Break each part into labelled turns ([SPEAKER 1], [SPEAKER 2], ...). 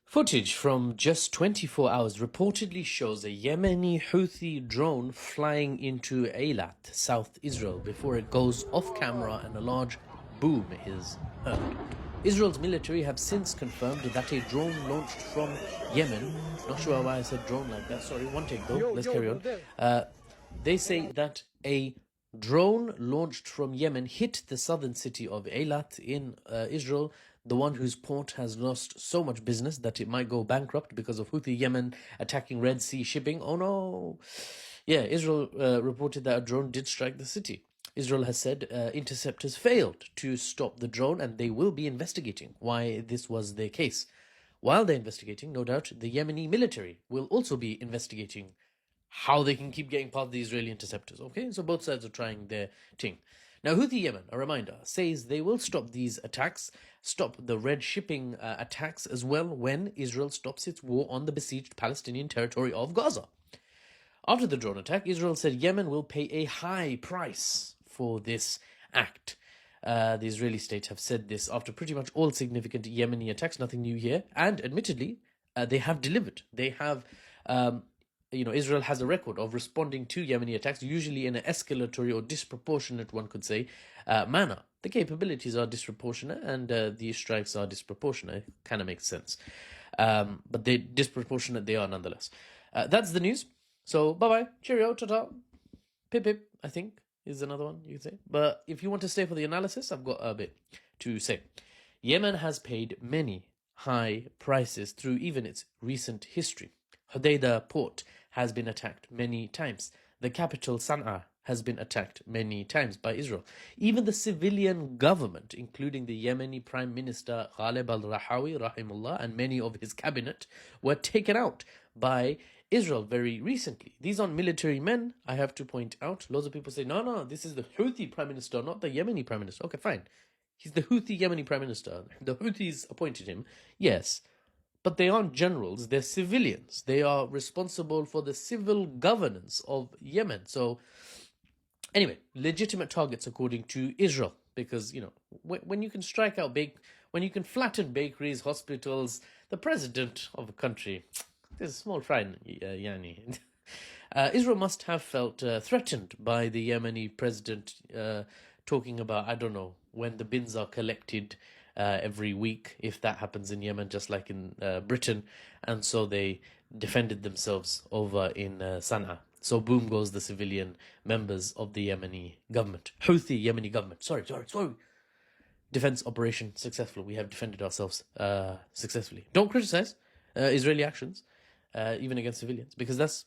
[SPEAKER 1] Footage from just 24 hours reportedly shows a Yemeni Houthi drone flying into Eilat, South Israel, before it goes off camera and a large boom is heard. Israel's military have since confirmed that a drone launched from Yemen, not sure why I said drone like that, sorry, one take though, let's carry on. They say that a drone launched from Yemen hit the southern city of Eilat in Israel, the one whose port has lost so much business that it might go bankrupt because of Houthi Yemen attacking Red Sea shipping. Oh no! Yeah, Israel reported that a drone did strike the city. Israel has said interceptors failed to stop the drone and they will be investigating why this was the case. While they're investigating, no doubt, the Yemeni military will also be investigating how they can keep getting past the Israeli interceptors. Okay, so both sides are trying their thing. Now, Houthi Yemen, a reminder, says they will stop these attacks, stop the red shipping attacks as well when Israel stops its war on the besieged Palestinian territory of Gaza. After the drone attack, Israel said Yemen will pay a high price for this act. The Israeli state have said this after pretty much all significant Yemeni attacks, nothing new here, and admittedly, they have delivered. They have Israel has a record of responding to Yemeni attacks, usually in an escalatory or disproportionate, one could say, manner. The capabilities are disproportionate and the strikes are disproportionate. Kind of makes sense. But they're disproportionate, they are nonetheless. That's the news. So, bye-bye, cheerio, ta-ta, pip-pip, I think, is another one you could say. But if you want to stay for the analysis, I've got a bit to say. Yemen has paid many high prices through even its recent history. Hodeidah port has been attacked many times. The capital, Sana'a, has been attacked many times by Israel. Even the civilian government, including the Yemeni Prime Minister Ghalib al-Rahawi, rahimullah, and many of his cabinet, were taken out by Israel very recently. These aren't military men, I have to point out. Loads of people say, no, this is the Houthi Prime Minister, not the Yemeni Prime Minister. Okay, fine. He's the Houthi Yemeni Prime Minister. The Houthis appointed him, yes. But they aren't generals, they're civilians. They are responsible for the civil governance of Yemen. So, anyway, legitimate targets according to Israel. Because, when you can strike out when you can flatten bakeries, hospitals, the president of a country, there's a small fry, Yani. Israel must have felt threatened by the Yemeni president talking about, I don't know, when the bins are collected every week, if that happens in Yemen, just like in Britain. And so they defended themselves over in Sana'a. So boom goes the civilian members of the Yemeni government. Houthi Yemeni government. Sorry. Defense operation successful. We have defended ourselves successfully. Don't criticize Israeli actions, even against civilians, because that's,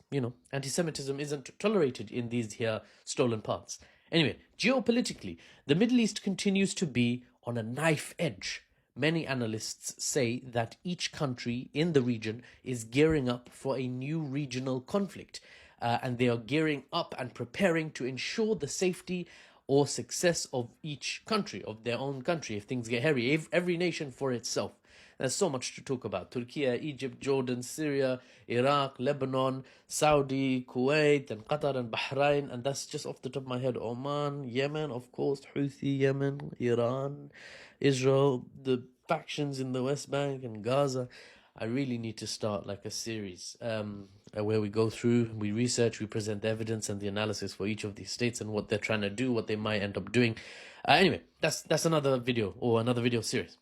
[SPEAKER 1] anti-Semitism isn't tolerated in these here stolen parts. Anyway, geopolitically, the Middle East continues to be on a knife edge. Many analysts say that each country in the region is gearing up for a new regional conflict, and they are gearing up and preparing to ensure the safety or success of each country, of their own country, if things get hairy. Every nation for itself. There's so much to talk about. Turkey, Egypt, Jordan, Syria, Iraq, Lebanon, Saudi, Kuwait, and Qatar, and Bahrain. And that's just off the top of my head. Oman, Yemen, of course, Houthi Yemen, Iran, Israel, the factions in the West Bank and Gaza. I really need to start like a series where we go through, we research, we present the evidence and the analysis for each of these states and what they're trying to do, what they might end up doing. Anyway, that's another video or another video series.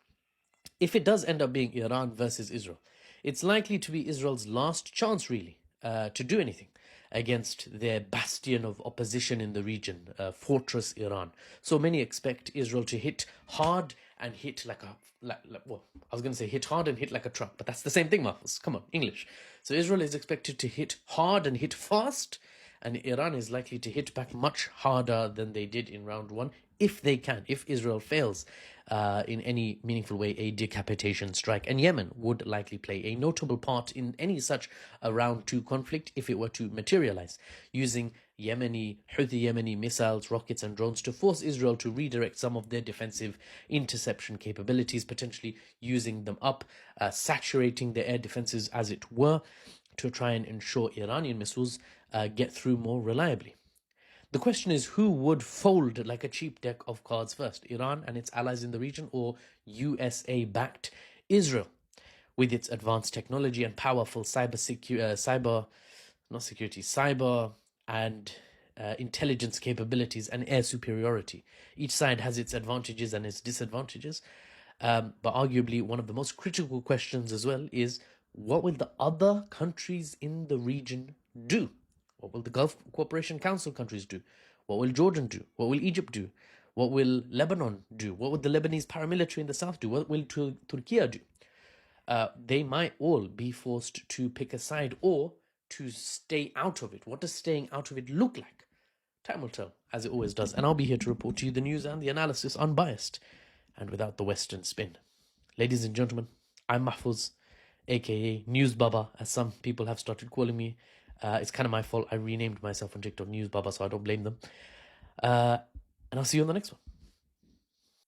[SPEAKER 1] If it does end up being Iran versus Israel, it's likely to be Israel's last chance, really, to do anything against their bastion of opposition in the region, Fortress Iran. So many expect Israel to hit hard and hit like hit hard and hit like a truck, but that's the same thing, Marcus. Come on, English. So Israel is expected to hit hard and hit fast, and Iran is likely to hit back much harder than they did in round one, if they can, if Israel fails in any meaningful way a decapitation strike. And Yemen would likely play a notable part in any such a round two conflict if it were to materialize, using Houthi Yemeni missiles, rockets and drones to force Israel to redirect some of their defensive interception capabilities, potentially using them up, saturating the air defenses as it were, to try and ensure Iranian missiles get through more reliably. The question is, who would fold like a cheap deck of cards first, Iran and its allies in the region, or USA-backed Israel? with its advanced technology and powerful cyber and intelligence capabilities and air superiority. Each side has its advantages and its disadvantages. But arguably, one of the most critical questions as well is, what will the other countries in the region do? What will the Gulf Cooperation Council countries do? What will Jordan do? What will Egypt do? What will Lebanon do? What will the Lebanese paramilitary in the south do? What will Turkey do? They might all be forced to pick a side or to stay out of it. What does staying out of it look like? Time will tell, as it always does. And I'll be here to report to you the news and the analysis unbiased and without the Western spin. Ladies and gentlemen, I'm Mahfouz, aka NewsBaba, as some people have started calling me. It's kind of my fault. I renamed myself on TikTok NewsBaba, so I don't blame them. And I'll see you on the next one.